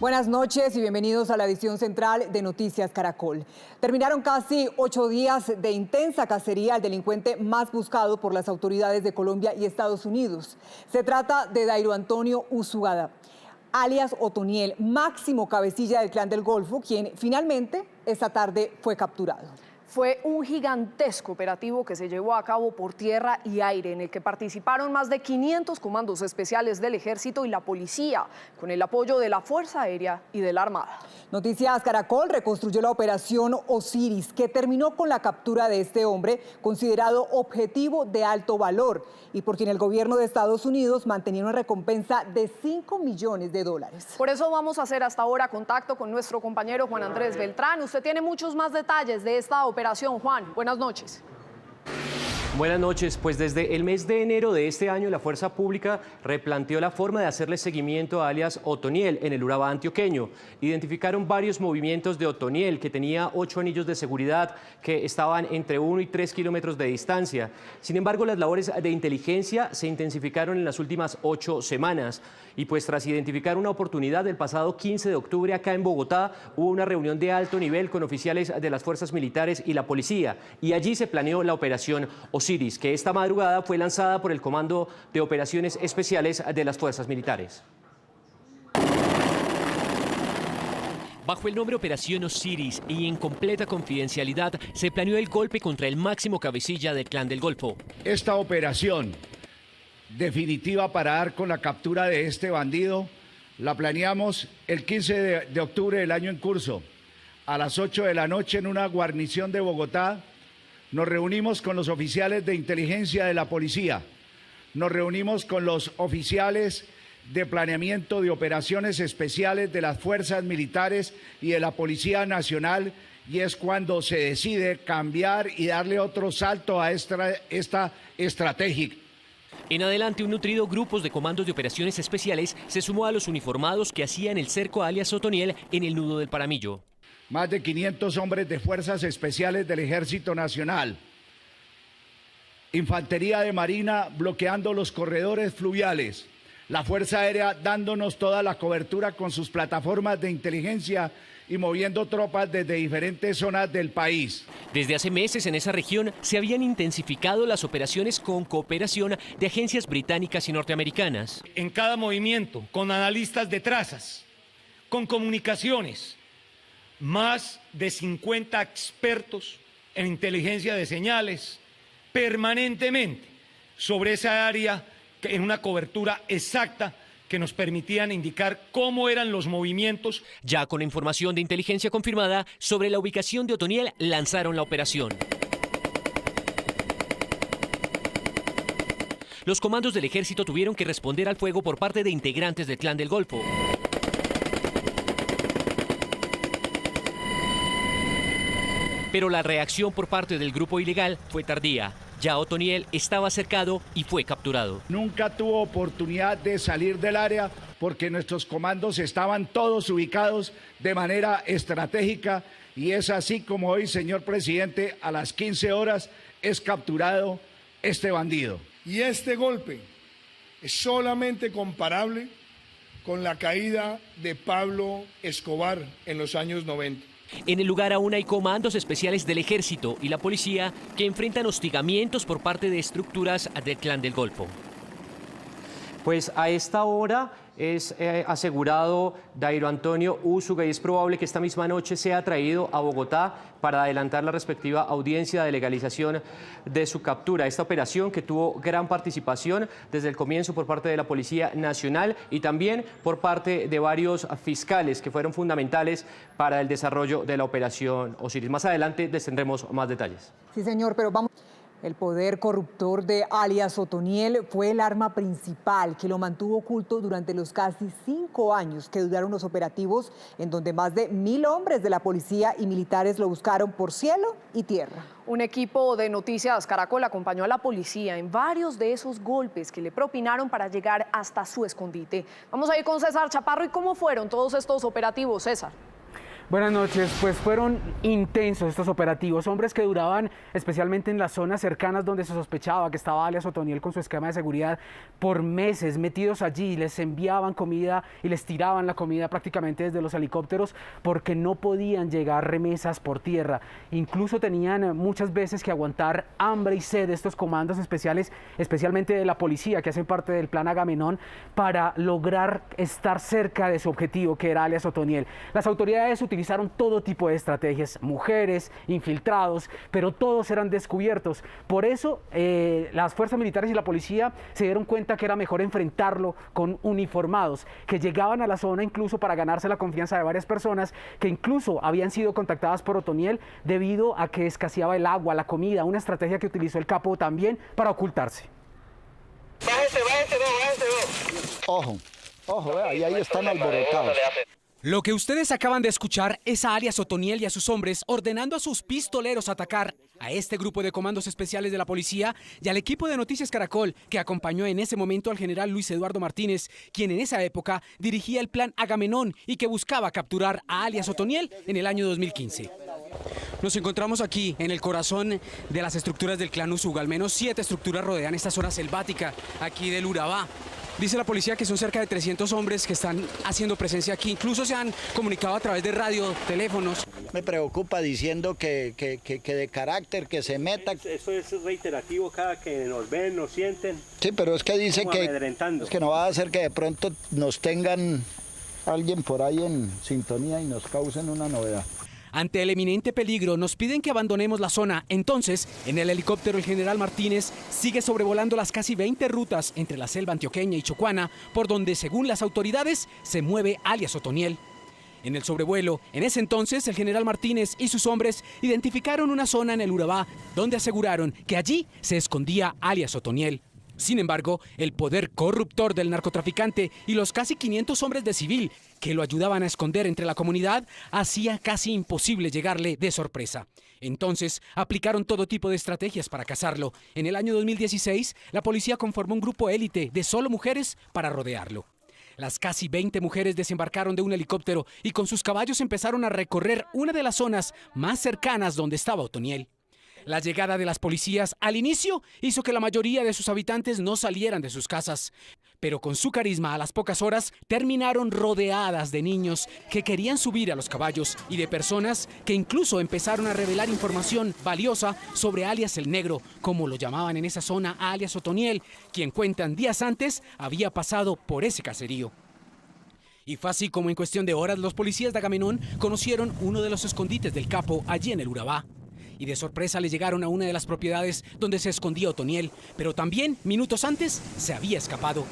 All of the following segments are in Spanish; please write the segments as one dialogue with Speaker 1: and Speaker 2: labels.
Speaker 1: Buenas noches y bienvenidos a la edición central de Noticias Caracol. Terminaron casi 8 días de intensa cacería al delincuente más buscado por las autoridades de Colombia y Estados Unidos. Se trata de Dairo Antonio Usugada, alias Otoniel, máximo cabecilla del Clan del Golfo, quien finalmente esta tarde fue capturado.
Speaker 2: Fue un gigantesco operativo que se llevó a cabo por tierra y aire, en el que participaron más de 500 comandos especiales del Ejército y la Policía, con el apoyo de la Fuerza Aérea y de la Armada.
Speaker 1: Noticias Caracol reconstruyó la operación Osiris, que terminó con la captura de este hombre, considerado objetivo de alto valor, y por quien el gobierno de Estados Unidos mantenía una recompensa de $5 millones.
Speaker 2: Por eso vamos a hacer hasta ahora contacto con nuestro compañero Juan Andrés Beltrán. Usted tiene muchos más detalles de esta operación. Juan, buenas noches.
Speaker 3: Buenas noches. Pues desde el mes de enero de este año, la Fuerza Pública replanteó la forma de hacerle seguimiento a alias Otoniel en el Urabá antioqueño. Identificaron varios movimientos de Otoniel, que tenía 8 anillos de seguridad que estaban entre 1 y 3 kilómetros de distancia. Sin embargo, las labores de inteligencia se intensificaron en las últimas 8 semanas. Y pues tras identificar una oportunidad, el pasado 15 de octubre acá en Bogotá hubo una reunión de alto nivel con oficiales de las fuerzas militares y la policía. Y allí se planeó la operación Osiris, que esta madrugada fue lanzada por el Comando de Operaciones Especiales de las Fuerzas Militares.
Speaker 4: Bajo el nombre Operación Osiris y en completa confidencialidad, se planeó el golpe contra el máximo cabecilla del Clan del Golfo.
Speaker 5: Esta operación definitiva para dar con la captura de este bandido la planeamos el 15 de octubre del año en curso. A las 8 de la noche en una guarnición de Bogotá nos reunimos con los oficiales de inteligencia de la policía, nos reunimos con los oficiales de planeamiento de operaciones especiales de las fuerzas militares y de la Policía Nacional, y es cuando se decide cambiar y darle otro salto a esta estrategia.
Speaker 4: En adelante, un nutrido grupo de comandos de operaciones especiales se sumó a los uniformados que hacían el cerco a alias Otoniel en el nudo del Paramillo.
Speaker 5: Más de 500 hombres de fuerzas especiales del Ejército Nacional, Infantería de Marina bloqueando los corredores fluviales, la Fuerza Aérea dándonos toda la cobertura con sus plataformas de inteligencia y moviendo tropas desde diferentes zonas del país.
Speaker 4: Desde hace meses en esa región se habían intensificado las operaciones con cooperación de agencias británicas y norteamericanas.
Speaker 6: En cada movimiento, con analistas de trazas, con comunicaciones, más de 50 expertos en inteligencia de señales, permanentemente sobre esa área, en una cobertura exacta que nos permitían indicar cómo eran los movimientos.
Speaker 4: Ya con la información de inteligencia confirmada sobre la ubicación de Otoniel, lanzaron la operación. Los comandos del ejército tuvieron que responder al fuego por parte de integrantes del Clan del Golfo. Pero la reacción por parte del grupo ilegal fue tardía. Ya Otoniel estaba cercado y fue capturado.
Speaker 5: Nunca tuvo oportunidad de salir del área porque nuestros comandos estaban todos ubicados de manera estratégica, y es así como hoy, señor presidente, a las 15 horas es capturado este bandido.
Speaker 7: Y este golpe es solamente comparable con la caída de Pablo Escobar en los años 90.
Speaker 4: En el lugar aún hay comandos especiales del Ejército y la Policía que enfrentan hostigamientos por parte de estructuras del Clan del Golfo.
Speaker 3: Pues a esta hora es asegurado Dairo Antonio Úsuga, y es probable que esta misma noche sea traído a Bogotá para adelantar la respectiva audiencia de legalización de su captura. Esta operación que tuvo gran participación desde el comienzo por parte de la Policía Nacional y también por parte de varios fiscales que fueron fundamentales para el desarrollo de la operación Osiris. Más adelante les tendremos más detalles.
Speaker 1: Sí, señor, pero vamos. El poder corruptor de alias Otoniel fue el arma principal que lo mantuvo oculto durante los casi 5 años que duraron los operativos, en donde más de 1000 hombres de la policía y militares lo buscaron por cielo y tierra.
Speaker 2: Un equipo de Noticias Caracol acompañó a la policía en varios de esos golpes que le propinaron para llegar hasta su escondite. Vamos a ir con César Chaparro. ¿Y cómo fueron todos estos operativos, César?
Speaker 8: Buenas noches. Pues fueron intensos estos operativos, hombres que duraban especialmente en las zonas cercanas donde se sospechaba que estaba alias Otoniel con su esquema de seguridad por meses metidos allí. Les enviaban comida y les tiraban la comida prácticamente desde los helicópteros porque no podían llegar remesas por tierra. Incluso tenían muchas veces que aguantar hambre y sed de estos comandos especiales, especialmente de la policía, que hacen parte del plan Agamenón, para lograr estar cerca de su objetivo, que era alias Otoniel. Las autoridades utilizaron todo tipo de estrategias, mujeres, infiltrados, pero todos eran descubiertos. Por eso las fuerzas militares y la policía se dieron cuenta que era mejor enfrentarlo con uniformados, que llegaban a la zona incluso para ganarse la confianza de varias personas que incluso habían sido contactadas por Otoniel debido a que escaseaba el agua, la comida, una estrategia que utilizó el capo también para ocultarse.
Speaker 9: Bájese. Ojo, ahí están alborotados.
Speaker 10: Lo que ustedes acaban de escuchar es a alias Otoniel y a sus hombres ordenando a sus pistoleros atacar a este grupo de comandos especiales de la policía y al equipo de Noticias Caracol que acompañó en ese momento al general Luis Eduardo Martínez, quien en esa época dirigía el plan Agamenón y que buscaba capturar a alias Otoniel en el año 2015. Nos encontramos aquí en el corazón de las estructuras del clan Usuga. Al menos 7 estructuras rodean esta zona selvática aquí del Urabá. Dice la policía que son cerca de 300 hombres que están haciendo presencia aquí. Incluso se han comunicado a través de radio, teléfonos.
Speaker 9: Me preocupa diciendo que de carácter, que se meta.
Speaker 11: Eso es reiterativo cada que nos ven, nos sienten.
Speaker 9: Sí, pero es que dice es que no va a ser que de pronto nos tengan alguien por ahí en sintonía y nos causen una novedad.
Speaker 10: Ante el eminente peligro, nos piden que abandonemos la zona. Entonces, en el helicóptero, el general Martínez sigue sobrevolando las casi 20 rutas entre la selva antioqueña y Chocuana, por donde, según las autoridades, se mueve alias Otoniel. En el sobrevuelo, en ese entonces, el general Martínez y sus hombres identificaron una zona en el Urabá, donde aseguraron que allí se escondía alias Otoniel. Sin embargo, el poder corruptor del narcotraficante y los casi 500 hombres de civil que lo ayudaban a esconder entre la comunidad hacía casi imposible llegarle de sorpresa. Entonces, aplicaron todo tipo de estrategias para cazarlo. En el año 2016, la policía conformó un grupo élite de solo mujeres para rodearlo. Las casi 20 mujeres desembarcaron de un helicóptero y con sus caballos empezaron a recorrer una de las zonas más cercanas donde estaba Otoniel. La llegada de las policías al inicio hizo que la mayoría de sus habitantes no salieran de sus casas, pero con su carisma a las pocas horas terminaron rodeadas de niños que querían subir a los caballos y de personas que incluso empezaron a revelar información valiosa sobre alias el Negro, como lo llamaban en esa zona a alias Otoniel, quien cuentan días antes había pasado por ese caserío. Y fue así como en cuestión de horas los policías de Agamenón conocieron uno de los escondites del capo allí en el Urabá. Y de sorpresa le llegaron a una de las propiedades donde se escondía Otoniel, pero también, minutos antes, se había escapado.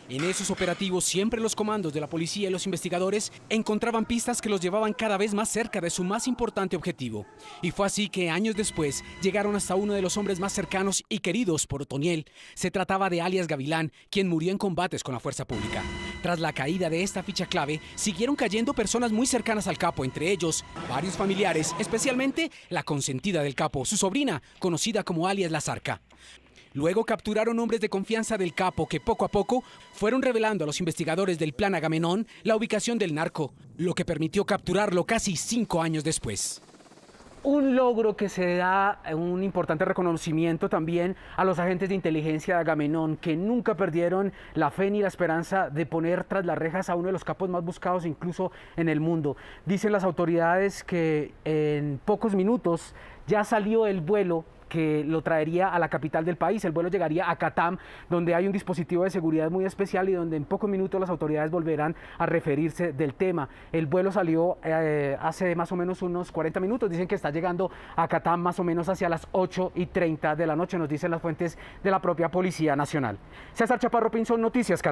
Speaker 10: En esos operativos siempre los comandos de la policía y los investigadores encontraban pistas que los llevaban cada vez más cerca de su más importante objetivo. Y fue así que años después llegaron hasta uno de los hombres más cercanos y queridos por Otoniel. Se trataba de alias Gavilán, quien murió en combates con la fuerza pública. Tras la caída de esta ficha clave, siguieron cayendo personas muy cercanas al capo, entre ellos varios familiares, especialmente la consentida del capo, su sobrina, conocida como alias La Zarca. Luego capturaron hombres de confianza del capo que poco a poco fueron revelando a los investigadores del plan Agamenón la ubicación del narco, lo que permitió capturarlo casi 5 años después.
Speaker 8: Un logro que se da un importante reconocimiento también a los agentes de inteligencia de Agamenón, que nunca perdieron la fe ni la esperanza de poner tras las rejas a uno de los capos más buscados incluso en el mundo. Dicen las autoridades que en pocos minutos ya salió el vuelo que lo traería a la capital del país. El vuelo llegaría a Catam, donde hay un dispositivo de seguridad muy especial y donde en pocos minutos las autoridades volverán a referirse del tema. El vuelo salió hace más o menos unos 40 minutos. Dicen que está llegando a Catam más o menos hacia las 8:30 de la noche, nos dicen las fuentes de la propia Policía Nacional. César Chaparro Pinzón, Noticias Caracol.